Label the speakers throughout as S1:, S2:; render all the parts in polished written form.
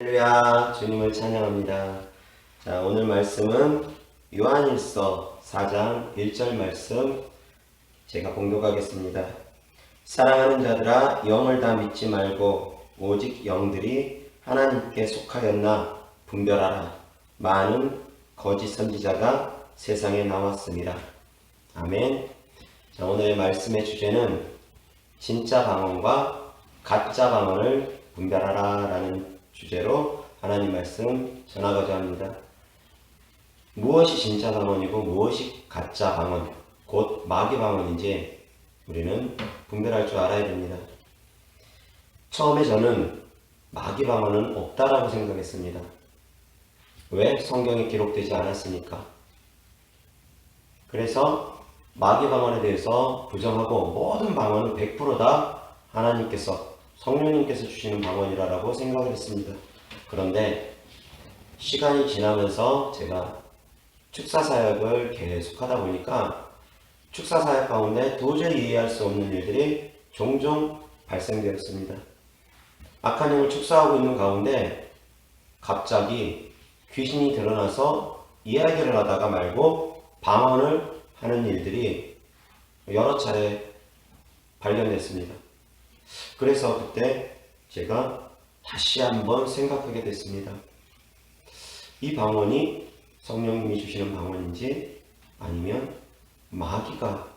S1: 할렐루야, 주님을 찬양합니다. 자, 오늘 말씀은 요한일서 4장 1절 말씀 제가 봉독하겠습니다. 사랑하는 자들아, 영을 다 믿지 말고 오직 영들이 하나님께 속하였나 분별하라. 많은 거짓 선지자가 세상에 나왔습니다. 아멘. 자, 오늘의 말씀의 주제는 진짜 방언과 가짜 방언을 분별하라 라는 주제로 하나님 말씀 전하고자 합니다. 무엇이 진짜 방언이고 무엇이 가짜 방언, 곧 마귀 방언인지 우리는 분별할 줄 알아야 됩니다. 처음에 저는 마귀 방언은 없다라고 생각했습니다. 왜? 성경에 기록되지 않았으니까. 그래서 마귀 방언에 대해서 부정하고 모든 방언은 100%다 하나님께서 성령님께서 주시는 방언이라고 생각을 했습니다. 그런데 시간이 지나면서 제가 축사사역을 계속 하다 보니까 축사사역 가운데 도저히 이해할 수 없는 일들이 종종 발생되었습니다. 악한 영을 축사하고 있는 가운데 갑자기 귀신이 드러나서 이야기를 하다가 말고 방언을 하는 일들이 여러 차례 발견됐습니다. 그래서 그때 제가 다시 한번 생각하게 됐습니다. 이 방언이 성령님이 주시는 방언인지 아니면 마귀가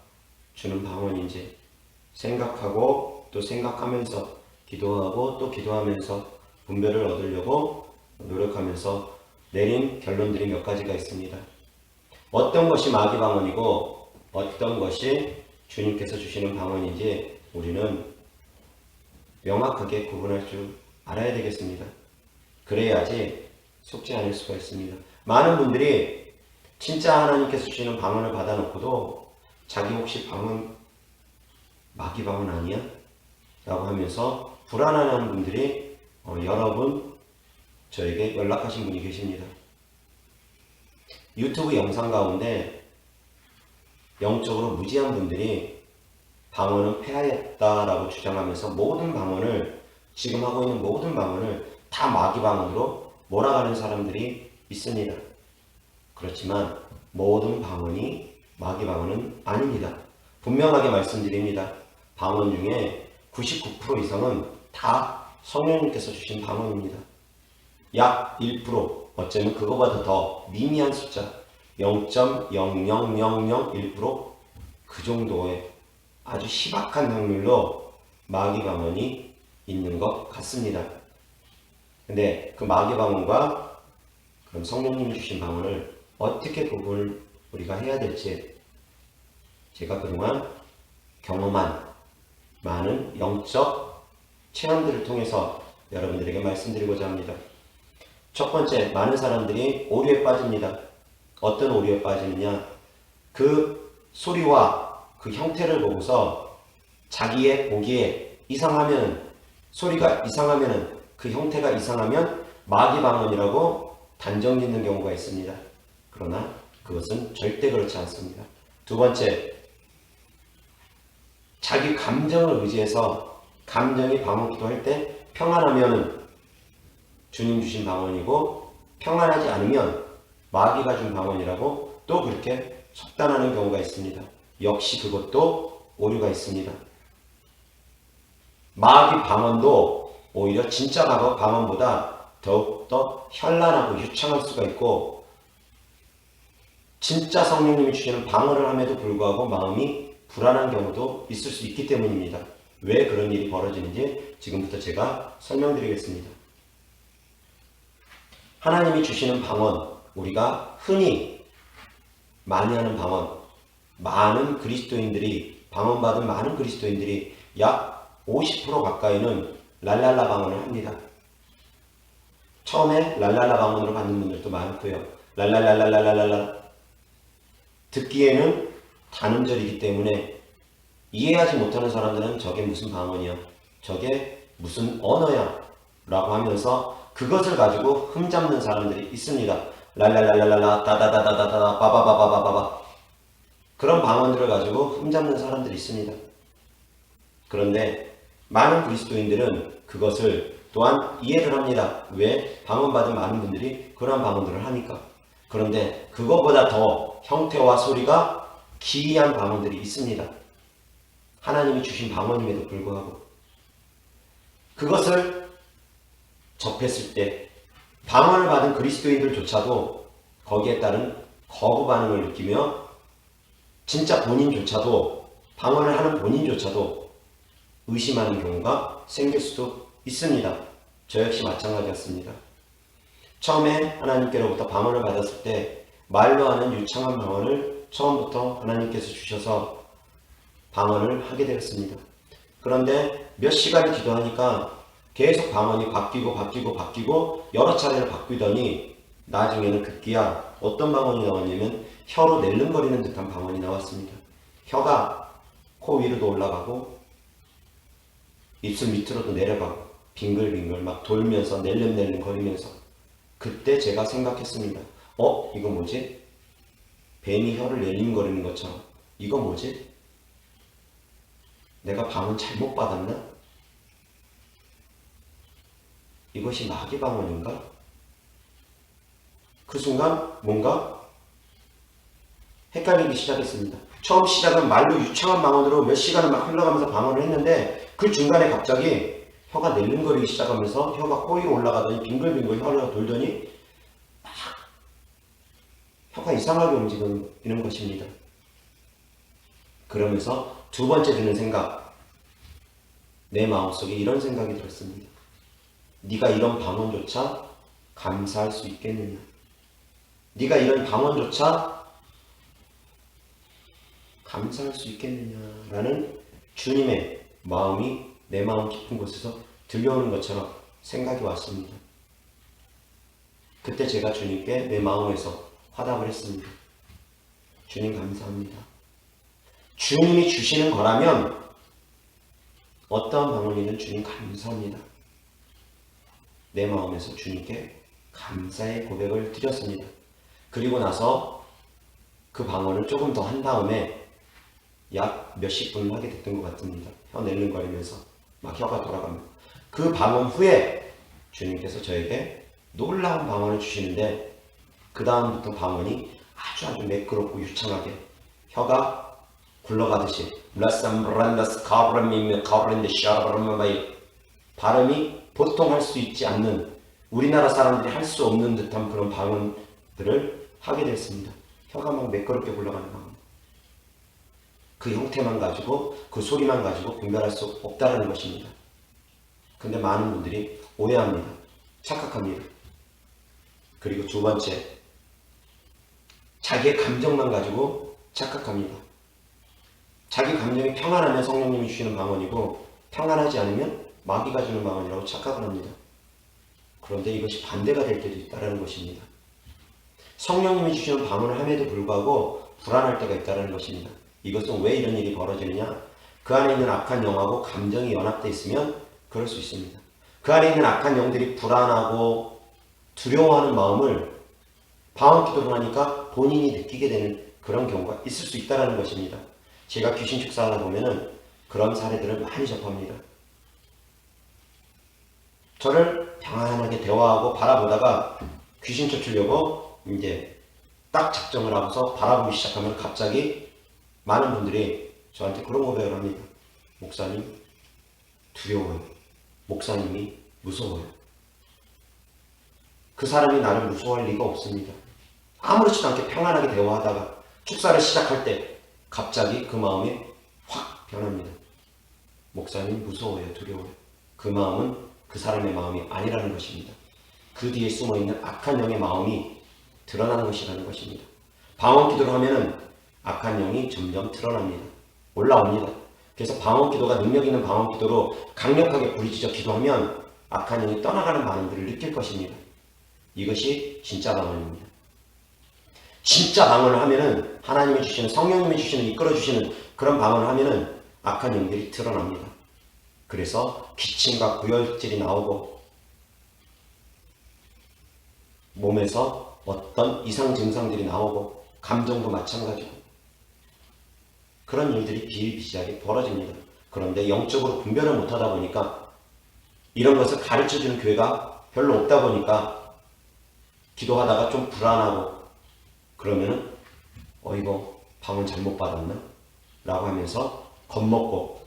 S1: 주는 방언인지 생각하고 또 생각하면서 기도하고 또 기도하면서 분별을 얻으려고 노력하면서 내린 결론들이 몇 가지가 있습니다. 어떤 것이 마귀 방언이고 어떤 것이 주님께서 주시는 방언인지 우리는 명확하게 구분할 줄 알아야 되겠습니다. 그래야지 속지 않을 수가 있습니다. 많은 분들이 진짜 하나님께서 주시는 방언을 받아놓고도 자기 혹시 방언 마귀 방언 아니야? 라고 하면서 불안해하는 분들이 여러분 저에게 연락하신 분이 계십니다. 유튜브 영상 가운데 영적으로 무지한 분들이 방언은 폐하였다라고 주장하면서 모든 방언을 지금 하고 있는 모든 방언을 다 마귀 방언으로 몰아가는 사람들이 있습니다. 그렇지만 모든 방언이 마귀 방언은 아닙니다. 분명하게 말씀드립니다. 방언 중에 99% 이상은 다 성령님께서 주신 방언입니다. 약 1%, 어쩌면 그거보다 더 미미한 숫자 0.00001% 그 정도의 아주 희박한 확률로 마귀 방언이 있는 것 같습니다. 근데 그 마귀 방언과 그럼 성령님이 주신 방언을 어떻게 구분을 우리가 해야 될지 제가 그동안 경험한 많은 영적 체험들을 통해서 여러분들에게 말씀드리고자 합니다. 첫 번째, 많은 사람들이 오류에 빠집니다. 어떤 오류에 빠지느냐? 그 소리와 그 형태를 보고서 자기의 보기에 이상하면, 소리가 이상하면, 그 형태가 이상하면 마귀 방언이라고 단정 짓는 경우가 있습니다. 그러나 그것은 절대 그렇지 않습니다. 두 번째, 자기 감정을 의지해서 감정이 방언 기도할 때 평안하면 주님 주신 방언이고 평안하지 않으면 마귀가 준 방언이라고 또 그렇게 속단하는 경우가 있습니다. 역시 그것도 오류가 있습니다. 마귀 방언도 오히려 진짜 방언보다 더욱더 현란하고 유창할 수가 있고 진짜 성령님이 주시는 방언을 함에도 불구하고 마음이 불안한 경우도 있을 수 있기 때문입니다. 왜 그런 일이 벌어지는지 지금부터 제가 설명드리겠습니다. 하나님이 주시는 방언, 우리가 흔히 많이 하는 방언, 많은 그리스도인들이 방언받은 많은 그리스도인들이 약 50% 가까이는 랄랄라 방언을 합니다. 처음에 랄랄라 방언으로 받는 분들도 많고요. 랄랄랄랄랄랄라 듣기에는 단음절이기 때문에 이해하지 못하는 사람들은 저게 무슨 방언이야, 저게 무슨 언어야 라고 하면서 그것을 가지고 흠잡는 사람들이 있습니다. 랄랄랄랄랄라 다다다다다다 바바바바바바바 그런 방언들을 가지고 흠잡는 사람들이 있습니다. 그런데 많은 그리스도인들은 그것을 또한 이해를 합니다. 왜? 방언받은 많은 분들이 그러한 방언들을 하니까. 그런데 그거보다 더 형태와 소리가 기이한 방언들이 있습니다. 하나님이 주신 방언임에도 불구하고 그것을 접했을 때 방언을 받은 그리스도인들조차도 거기에 따른 거부 반응을 느끼며 진짜 본인조차도 방언을 하는 본인조차도 의심하는 경우가 생길 수도 있습니다. 저 역시 마찬가지였습니다. 처음에 하나님께로부터 방언을 받았을 때 말로 하는 유창한 방언을 처음부터 하나님께서 주셔서 방언을 하게 되었습니다. 그런데 몇 시간을 기도하니까 계속 방언이 바뀌고 여러 차례를 바뀌더니 나중에는 급기야 어떤 방언이 나왔냐면 혀로 낼름거리는 듯한 방언이 나왔습니다. 혀가 코 위로도 올라가고 입술 밑으로도 내려가고 빙글빙글 막 돌면서 낼름낼름 거리면서 그때 제가 생각했습니다. 이거 뭐지? 뱀이 혀를 낼름거리는 것처럼 이거 뭐지? 내가 방언 잘못 받았나? 이것이 마귀 방언인가? 그 순간 뭔가 헷갈리기 시작했습니다. 처음 시작은 말로 유창한 방언으로 몇 시간을 막 흘러가면서 방언을 했는데 그 중간에 갑자기 혀가 낼름거리기 시작하면서 혀가 코 위로 올라가더니 빙글빙글 혀가 돌더니 막 혀가 이상하게 움직이는 것입니다. 그러면서 두 번째 드는 생각, 내 마음속에 이런 생각이 들었습니다. 네가 이런 방언조차 감사할 수 있겠느냐? 네가 이런 방언조차 감사할 수 있겠느냐라는 주님의 마음이 내 마음 깊은 곳에서 들려오는 것처럼 생각이 왔습니다. 그때 제가 주님께 내 마음에서 화답을 했습니다. 주님 감사합니다. 주님이 주시는 거라면 어떠한 방언이든 주님 감사합니다. 내 마음에서 주님께 감사의 고백을 드렸습니다. 그리고 나서 그 방언을 조금 더 한 다음에 약 몇십 분을 하게 됐던 것 같습니다. 혀 낼름거리면서 막 혀가 돌아가면 그 방언 후에 주님께서 저에게 놀라운 방언을 주시는데 그 다음부터 방언이 아주 매끄럽고 유창하게 혀가 굴러가듯이 발음이 보통 할 수 있지 않는 우리나라 사람들이 할 수 없는 듯한 그런 방언들을 하게 됐습니다. 혀가 막 매끄럽게 굴러가는 방언. 그 형태만 가지고 그 소리만 가지고 분별할 수 없다는 것입니다. 근데 많은 분들이 오해합니다. 착각합니다. 그리고 두 번째, 자기의 감정만 가지고 착각합니다. 자기 감정이 평안하면 성령님이 주시는 방언이고 평안하지 않으면 마귀가 주는 방언이라고 착각을 합니다. 그런데 이것이 반대가 될 때도 있다는 것입니다. 성령님이 주시는 방언을 함에도 불구하고 불안할 때가 있다는 것입니다. 이것은 왜 이런 일이 벌어지느냐? 그 안에 있는 악한 영하고 감정이 연합되어 있으면 그럴 수 있습니다. 그 안에 있는 악한 영들이 불안하고 두려워하는 마음을 방언 기도를 하니까 본인이 느끼게 되는 그런 경우가 있을 수 있다는 것입니다. 제가 귀신 축사하다 보면은 그런 사례들을 많이 접합니다. 저를 평안하게 대화하고 바라보다가 귀신 쫓으려고 이제 딱 작정을 하고서 바라보기 시작하면 갑자기 많은 분들이 저한테 그런 고백을 합니다. 목사님 두려워요. 목사님이 무서워요. 그 사람이 나를 무서워할 리가 없습니다. 아무렇지도 않게 평안하게 대화하다가 축사를 시작할 때 갑자기 그 마음이 확 변합니다. 목사님 무서워요. 두려워요. 그 마음은 그 사람의 마음이 아니라는 것입니다. 그 뒤에 숨어있는 악한 영의 마음이 드러나는 것이라는 것입니다. 방언 기도를 하면은 악한 영이 점점 드러납니다. 올라옵니다. 그래서 방언 기도가 능력 있는 방언 기도로 강력하게 부르짖어 기도하면 악한 영이 떠나가는 반응들을 느낄 것입니다. 이것이 진짜 방언입니다. 진짜 방언을 하면은 하나님이 주시는 성령님이 주시는 이끌어 주시는 그런 방언을 하면은 악한 영들이 드러납니다. 그래서 기침과 구열질이 나오고 몸에서 어떤 이상 증상들이 나오고 감정도 마찬가지고 그런 일들이 비일비재하게 벌어집니다. 그런데 영적으로 분별을 못하다 보니까 이런 것을 가르쳐주는 교회가 별로 없다 보니까 기도하다가 좀 불안하고 그러면은 이거 방언 잘못 받았나? 라고 하면서 겁먹고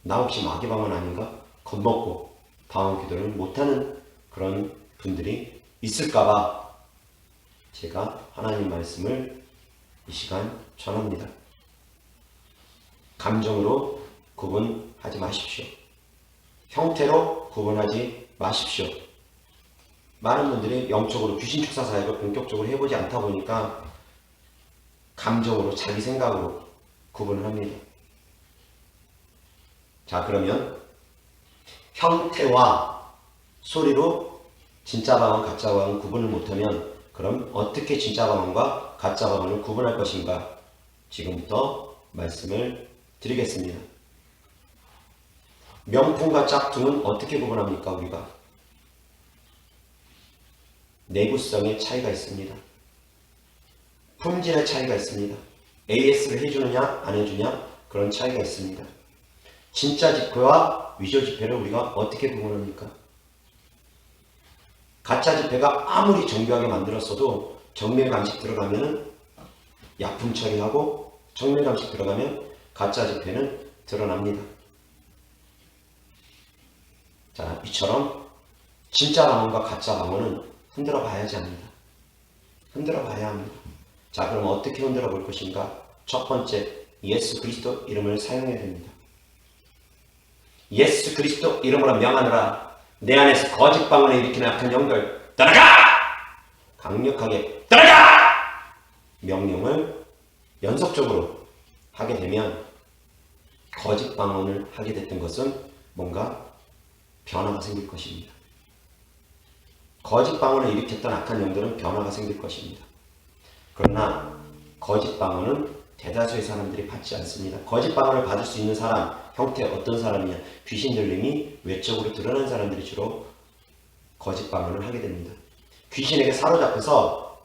S1: 나 혹시 마귀 방언 아닌가? 겁먹고 방언 기도를 못하는 그런 분들이 있을까봐 제가 하나님 말씀을 이 시간 전합니다. 감정으로 구분하지 마십시오. 형태로 구분하지 마십시오. 많은 분들이 영적으로 귀신 축사 사역을 본격적으로 해보지 않다 보니까 감정으로 자기 생각으로 구분을 합니다. 자, 그러면 형태와 소리로 진짜 방언, 가짜 방언 구분을 못하면 그럼 어떻게 진짜 방언과 가짜 방언을 구분할 것인가? 지금부터 말씀을 드리겠습니다. 명품과 짝퉁은 어떻게 구분합니까? 우리가 내구성의 차이가 있습니다. 품질의 차이가 있습니다. AS를 해주느냐 안 해주냐 그런 차이가 있습니다. 진짜 지폐와 위조 지폐를 우리가 어떻게 구분합니까? 가짜 지폐가 아무리 정교하게 만들었어도 정밀 감식 들어가면은 약품 처리하고 정밀 감식 들어가면 가짜 지폐는 드러납니다. 자, 이처럼 진짜 방언과 가짜 방언은 흔들어 봐야지 합니다. 흔들어 봐야 합니다. 자, 그럼 어떻게 흔들어 볼 것인가? 첫 번째, 예수 그리스도 이름을 사용해야 됩니다. 예수 그리스도 이름으로 명하노라. 내 안에서 거짓 방언을 일으키는 악한 영들 떠나가! 강력하게 떠나가! 명령을 연속적으로 하게 되면 거짓 방언을 하게 됐던 것은 뭔가 변화가 생길 것입니다. 거짓 방언을 일으켰던 악한 영들은 변화가 생길 것입니다. 그러나 거짓 방언은 대다수의 사람들이 받지 않습니다. 거짓 방언을 받을 수 있는 사람, 형태 어떤 사람이냐? 귀신 들림이 외적으로 드러난 사람들이 주로 거짓 방언을 하게 됩니다. 귀신에게 사로잡혀서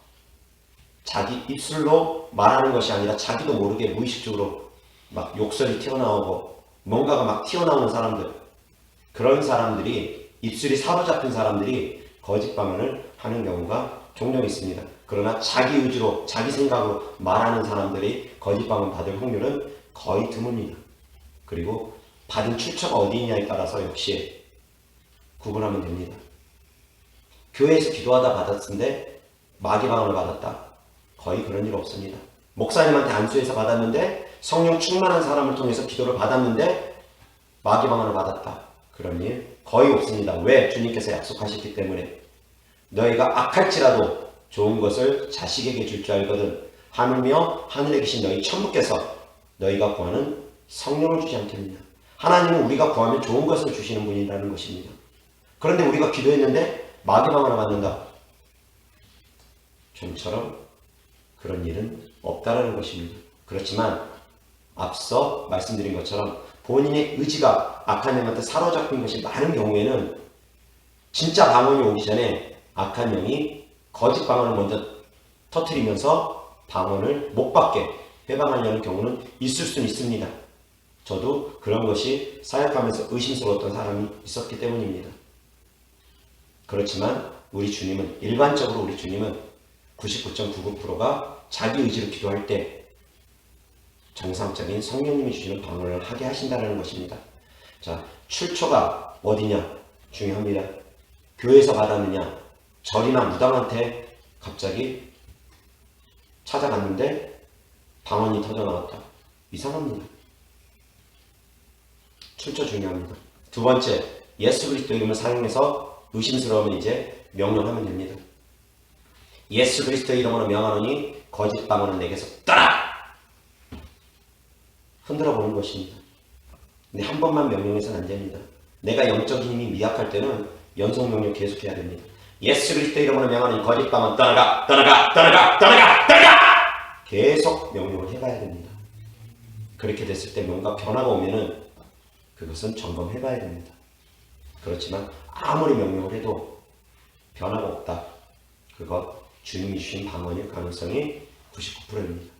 S1: 자기 입술로 말하는 것이 아니라 자기도 모르게 무의식적으로 막 욕설이 튀어나오고 뭔가가 막 튀어나오는 사람들, 그런 사람들이 입술이 사로잡힌 사람들이 거짓 방언을 하는 경우가 종종 있습니다. 그러나 자기 의지로 자기 생각으로 말하는 사람들이 거짓 방언 받을 확률은 거의 드뭅니다. 그리고 받은 출처가 어디 있냐에 따라서 역시 구분하면 됩니다. 교회에서 기도하다 받았는데 마귀 방언을 받았다. 거의 그런 일 없습니다. 목사님한테 안수해서 받았는데 성령 충만한 사람을 통해서 기도를 받았는데 마귀 방언을 받았다. 그런 일 거의 없습니다. 왜? 주님께서 약속하셨기 때문에. 너희가 악할지라도 좋은 것을 자식에게 줄 줄 알거든. 하물며 하늘에 계신 너희 천부께서 너희가 구하는 성령을 주지 않겠느냐. 하나님은 우리가 구하면 좋은 것을 주시는 분이라는 것입니다. 그런데 우리가 기도했는데 마귀 방언을 받는다. 좀처럼 그런 일은 없다라는 것입니다. 그렇지만 앞서 말씀드린 것처럼 본인의 의지가 악한 영한테 사로잡힌 것이 많은 경우에는 진짜 방언이 오기 전에 악한 영이 거짓 방언을 먼저 터뜨리면서 방언을 못 받게 해방하려는 경우는 있을 수는 있습니다. 저도 그런 것이 사역하면서 의심스러웠던 사람이 있었기 때문입니다. 그렇지만 우리 주님은 일반적으로 우리 주님은 99.99%가 자기 의지로 기도할 때 정상적인 성령님이 주시는 방언을 하게 하신다는 것입니다. 자, 출처가 어디냐 중요합니다. 교회에서 받았느냐, 절이나 무당한테 갑자기 찾아갔는데 방언이 터져 나왔다. 이상합니다. 출처 중요합니다. 두 번째, 예수 그리스도 이름을 사용해서 의심스러우면 이제 명령하면 됩니다. 예수 그리스도 이름으로 명하노니 거짓 방언은 내게서 떠나! 흔들어 보는 것입니다. 근데 한 번만 명령해서는 안 됩니다. 내가 영적인 힘이 미약할 때는 연속 명령 계속해야 됩니다. 예수 그리스도 이름으로 명하는 거짓 방언 떠나가, 떠나가, 떠나가, 떠나가, 떠나가! 계속 명령을 해봐야 됩니다. 그렇게 됐을 때 뭔가 변화가 오면은 그것은 점검해봐야 됩니다. 그렇지만 아무리 명령을 해도 변화가 없다. 그것 주님이 주신 방언일 가능성이 99%입니다.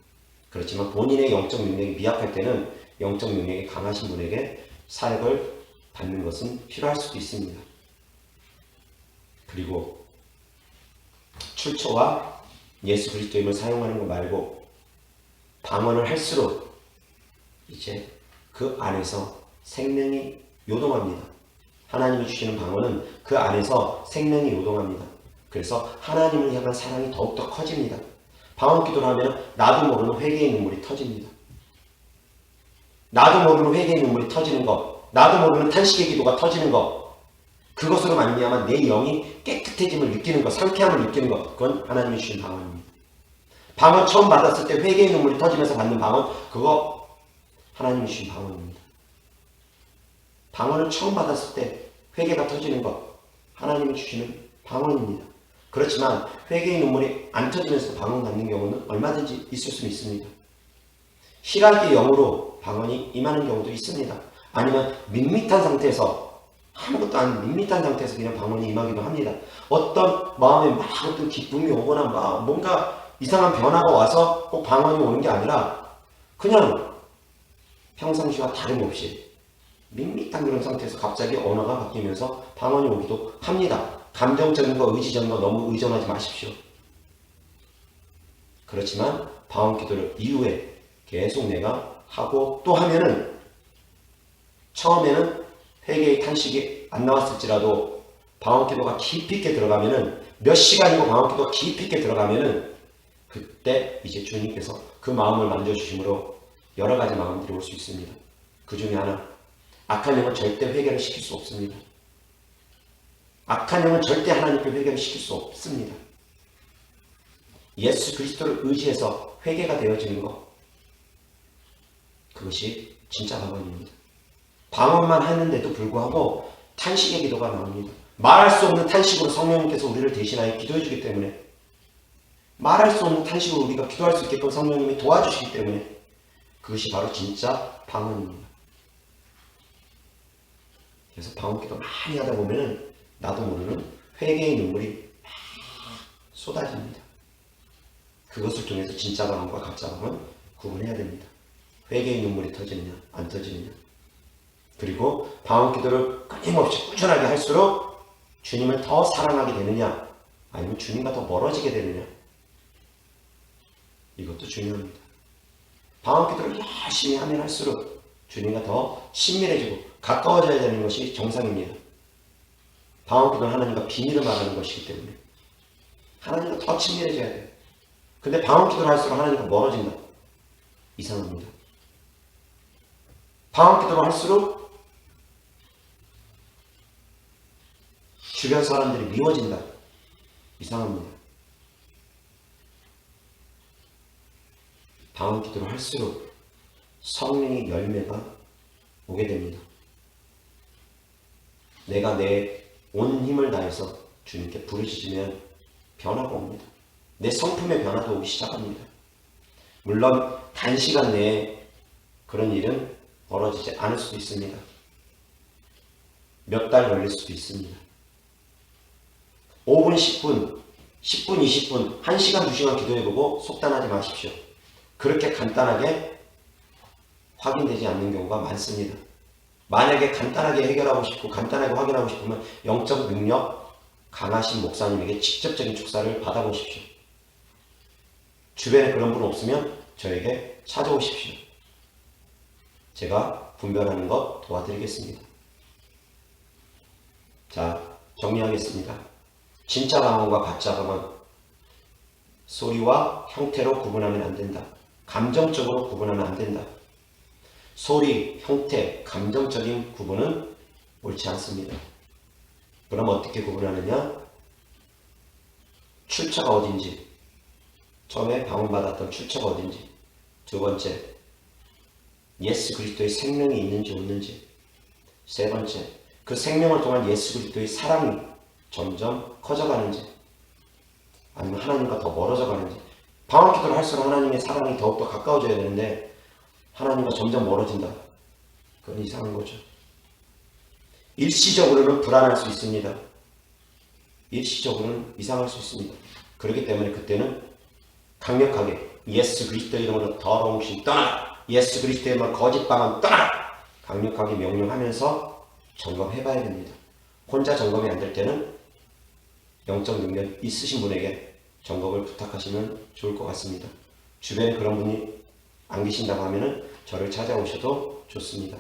S1: 그렇지만 본인의 영적 능력이 미약할 때는 영적 능력이 강하신 분에게 사역을 받는 것은 필요할 수도 있습니다. 그리고 출처와 예수 그리스도의 이름을 사용하는 것 말고 방언을 할수록 이제 그 안에서 생명이 요동합니다. 하나님이 주시는 방언은 그 안에서 생명이 요동합니다. 그래서 하나님을 향한 사랑이 더욱더 커집니다. 방언 기도를 하면 나도 모르는 회개의 눈물이 터집니다. 나도 모르는 회개의 눈물이 터지는 것, 나도 모르는 탄식의 기도가 터지는 것, 그것으로 말미암아 내 영이 깨끗해짐을 느끼는 것, 상쾌함을 느끼는 것, 그건 하나님이 주신 방언입니다. 방언 처음 받았을 때 회개의 눈물이 터지면서 받는 방언, 그거 하나님이 주신 방언입니다. 방언을 처음 받았을 때 회개가 터지는 것, 하나님이 주시는 방언입니다. 그렇지만 회개의 눈물이 안 터지면서 방언 받는 경우는 얼마든지 있을 수 있습니다. 희락의 영으로 방언이 임하는 경우도 있습니다. 아니면 밋밋한 상태에서, 아무것도 아닌 밋밋한 상태에서 그냥 방언이 임하기도 합니다. 어떤 마음에 막 어떤 기쁨이 오거나 막 뭔가 이상한 변화가 와서 꼭 방언이 오는 게 아니라 그냥 평상시와 다름없이 밋밋한 그런 상태에서 갑자기 언어가 바뀌면서 방언이 오기도 합니다. 감정적인 거, 의지적인 거 너무 의존하지 마십시오. 그렇지만 방언 기도를 이후에 계속 내가 하고 또 하면은, 처음에는 회개의 탄식이 안 나왔을지라도 방언 기도가 깊이 있게 들어가면은, 몇 시간이고 방언 기도가 깊이 있게 들어가면은 그때 이제 주님께서 그 마음을 만져주심으로 여러 가지 마음들이 올 수 있습니다. 그 중에 하나, 악한 영은 절대 회개를 시킬 수 없습니다. 악한 영은 절대 하나님께 회개를 시킬 수 없습니다. 예수 그리스도를 의지해서 회개가 되어지는 것, 그것이 진짜 방언입니다. 방언만 하는데도 불구하고 탄식의 기도가 나옵니다. 말할 수 없는 탄식으로 성령님께서 우리를 대신하여 기도해 주기 때문에, 말할 수 없는 탄식으로 우리가 기도할 수 있게끔 성령님이 도와주시기 때문에 그것이 바로 진짜 방언입니다. 그래서 방언 기도 많이 하다 보면은 나도 모르는 회개의 눈물이 막 쏟아집니다. 그것을 통해서 진짜 방언과 가짜 방언 구분해야 됩니다. 회개의 눈물이 터지느냐 안 터지느냐. 그리고 방언 기도를 끊임없이 꾸준하게 할수록 주님을 더 사랑하게 되느냐 아니면 주님과 더 멀어지게 되느냐, 이것도 중요합니다. 방언 기도를 열심히 하면 할수록 주님과 더 친밀해지고 가까워져야 되는 것이 정상입니다. 방언 기도는 하나님과 비밀을 말하는 것이기 때문에 하나님과 더 친밀해져야 돼요. 근데 방언 기도를 할수록 하나님과 멀어진다. 이상합니다. 방언 기도를 할수록 주변 사람들이 미워진다. 이상합니다. 방언 기도를 할수록 성령의 열매가 오게 됩니다. 내가 내 온 힘을 다해서 주님께 부르짖으면 변화가 옵니다. 내 성품의 변화도 오기 시작합니다. 물론 단시간 내에 그런 일은 벌어지지 않을 수도 있습니다. 몇 달 걸릴 수도 있습니다. 5분, 10분, 10분, 20분, 1시간, 2시간 기도해보고 속단하지 마십시오. 그렇게 간단하게 확인되지 않는 경우가 많습니다. 만약에 간단하게 해결하고 싶고 간단하게 확인하고 싶으면 영적 능력 강하신 목사님에게 직접적인 축사를 받아보십시오. 주변에 그런 분 없으면 저에게 찾아오십시오. 제가 분별하는 것 도와드리겠습니다. 자, 정리하겠습니다. 진짜 방언과 가짜 방언, 소리와 형태로 구분하면 안 된다. 감정적으로 구분하면 안 된다. 소리, 형태, 감정적인 구분은 옳지 않습니다. 그럼 어떻게 구분하느냐? 출처가 어딘지, 처음에 방언받았던 출처가 어딘지, 두 번째, 예수 그리스도의 생명이 있는지 없는지, 세 번째, 그 생명을 통한 예수 그리스도의 사랑이 점점 커져가는지, 아니면 하나님과 더 멀어져 가는지. 방언 기도를 할수록 하나님의 사랑이 더욱더 가까워져야 되는데 하나님과 점점 멀어진다. 그건 이상한 거죠. 일시적으로는 불안할 수 있습니다. 일시적으로는 이상할 수 있습니다. 그렇기 때문에 그때는 강력하게 예수 그리스도의 이름으로 더러운 신 떠나라, 예수 그리스도의 이름으로 거짓 방언 떠나라, 강력하게 명령하면서 점검해봐야 됩니다. 혼자 점검이 안 될 때는 영적 능력 있으신 분에게 점검을 부탁하시면 좋을 것 같습니다. 주변에 그런 분이 안 계신다고 하면은 저를 찾아오셔도 좋습니다.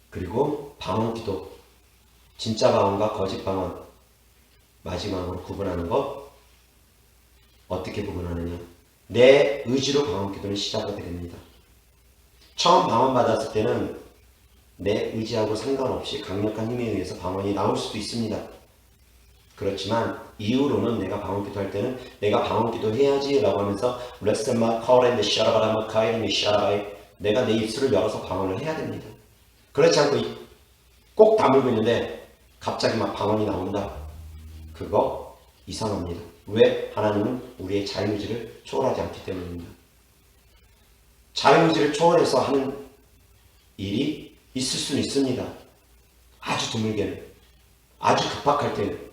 S1: 그리고 방언기도, 진짜 방언과 거짓 방언, 마지막으로 구분하는 것, 어떻게 구분하느냐? 내 의지로 방언기도는 시작하게 됩니다. 처음 방언 받았을 때는 내 의지하고 상관없이 강력한 힘에 의해서 방언이 나올 수도 있습니다. 그렇지만 이후로는 내가 방언기도 할 때는 내가 방언기도 해야지 라고 하면서 레스마 카오렌드 샤라바라마 카이르미 샤라바이, 내가 내 입술을 열어서 방언을 해야 됩니다. 그렇지 않고 꼭 다물고 있는데 갑자기 막 방언이 나온다. 그거 이상합니다. 왜? 하나님은 우리의 자유의지를 초월하지 않기 때문입니다. 자유의지를 초월해서 하는 일이 있을 수는 있습니다. 아주 드물게는, 아주 급박할 때는.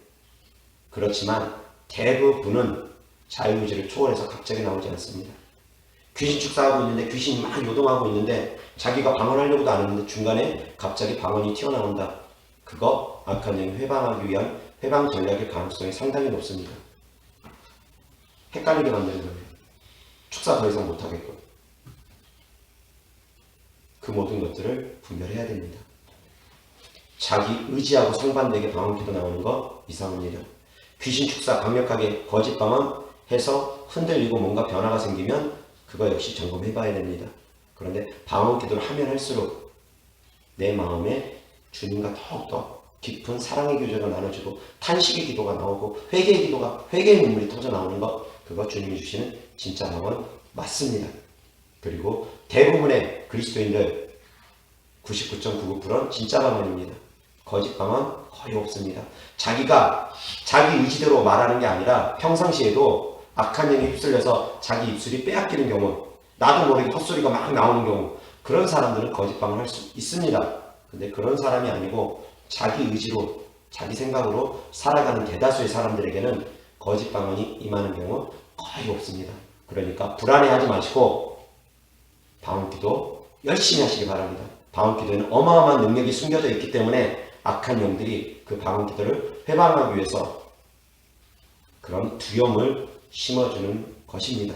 S1: 그렇지만 대부분은 자유의지를 초월해서 갑자기 나오지 않습니다. 귀신 축사하고 있는데 귀신이 막 요동하고 있는데 자기가 방언하려고도 안 했는데 중간에 갑자기 방언이 튀어나온다. 그거 악한 영이 회방하기 위한 회방 전략일 가능성이 상당히 높습니다. 헷갈리게 만드는 거예요. 축사 더 이상 못하겠고. 그 모든 것들을 분별해야 됩니다. 자기 의지하고 상반되게 방언기도 나오는 거 이상한 일이야. 귀신 축사 강력하게 거짓 방언 해서 흔들리고 뭔가 변화가 생기면 그거 역시 점검해봐야 됩니다. 그런데 방언기도를 하면 할수록 내 마음에 주님과 더욱더 깊은 사랑의 교제가 나눠지고 탄식의 기도가 나오고 회개의 기도가, 회개의 눈물이 터져 나오는 것, 그거 주님이 주시는 진짜 방언 맞습니다. 그리고 대부분의 그리스도인들 99.99%는 진짜 방언입니다. 거짓 방언 거의 없습니다. 자기가 자기 의지대로 말하는 게 아니라 평상시에도 악한 영에 휩쓸려서 자기 입술이 빼앗기는 경우, 나도 모르게 헛소리가 막 나오는 경우, 그런 사람들은 거짓 방언을 할 수 있습니다. 근데 그런 사람이 아니고 자기 의지로, 자기 생각으로 살아가는 대다수의 사람들에게는 거짓 방언이 임하는 경우 거의 없습니다. 그러니까 불안해하지 마시고 방언기도 열심히 하시기 바랍니다. 방언기도에는 어마어마한 능력이 숨겨져 있기 때문에 악한 영들이 그 방언기도를 회방하기 위해서 그런 두려움을 심어주는 것입니다.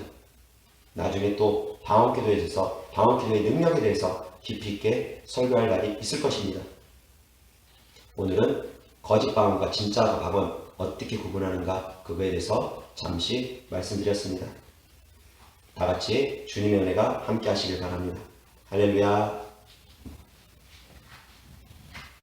S1: 나중에 또 방언기도에 대해서, 방언기도의 능력에 대해서 깊이 있게 설교할 날이 있을 것입니다. 오늘은 거짓 방언과 진짜 방언 어떻게 구분하는가, 그거에 대해서 잠시 말씀드렸습니다. 다 같이 주님의 은혜가 함께 하시길 바랍니다. 할렐루야.